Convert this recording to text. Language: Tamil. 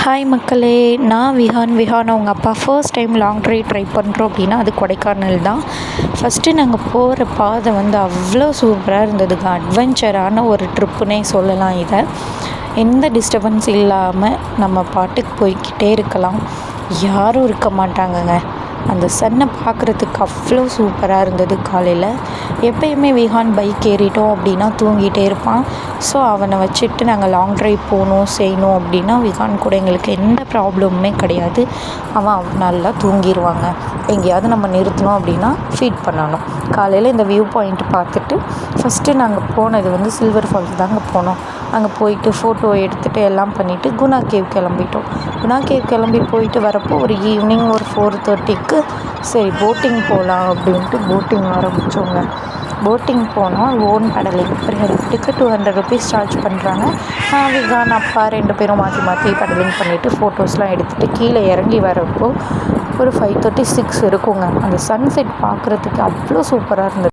ஹாய் மக்களே, நான் விஹான் அவங்க அப்பா first time long drive try பண்ணுறோம் அப்படின்னா அது கொடைக்கானல் தான். ஃபஸ்ட்டு நாங்கள் போகிற பாதை அவ்வளோ சூப்பராக இருந்ததுங்க. அட்வென்ச்சரான ஒரு ட்ரிப்புனே சொல்லலாம் இதை. எந்த டிஸ்டர்பன்ஸ் இல்லாமல் நம்ம பாட்டுக்கு போய்க்கிட்டே இருக்கலாம். யாரும் இருக்க மாட்டாங்கங்க. அந்த சன்னை பார்க்குறதுக்கு அவ்வளோ சூப்பராக இருந்தது. காலையில் எப்பயுமே விஹான் பைக் ஏறிட்டோம் அப்படின்னா தூங்கிட்டே இருப்பான். ஸோ அவனை வச்சுட்டு நாங்கள் லாங் ட்ரைவ் போகணும் செய்யணும் அப்படின்னா விஹான் கூட எங்களுக்கு எந்த ப்ராப்ளமுமே கிடையாது. அவன் நல்லா தூங்கிடுவாங்க. எங்கேயாவது நம்ம நிறுத்தினோம் அப்படின்னா ஃபீட் பண்ணணும். காலையில் இந்த வியூ பாயிண்ட் பார்த்துட்டு ஃபஸ்ட்டு நாங்கள் போனது சில்வர் ஃபால்ஸ் தாங்க போனோம். அங்கே போயிட்டு ஃபோட்டோ எடுத்துகிட்டு எல்லாம் பண்ணிவிட்டு குணா கேவ் கிளம்பிட்டோம். குணா கேவ் கிளம்பி போயிட்டு வரப்போ ஒரு ஈவினிங் ஒரு 4:30க்கு சரி போட்டிங் போகலாம் அப்படின்ட்டு போட்டிங் ஆரம்பித்தோங்க. போட்டிங் போனோம். Own pedalling ticket 200 rupees charge பண்ணுறாங்க. விஹான் அப்பா 2 பேரும் மாற்றி மாற்றி பெடலிங் பண்ணிவிட்டு ஃபோட்டோஸ்லாம் எடுத்துகிட்டு கீழே இறங்கி வரப்போ ஒரு 5:36 இருக்குங்க. அந்த சன்செட் பார்க்குறதுக்கு அவ்வளோ சூப்பராக இருந்தது.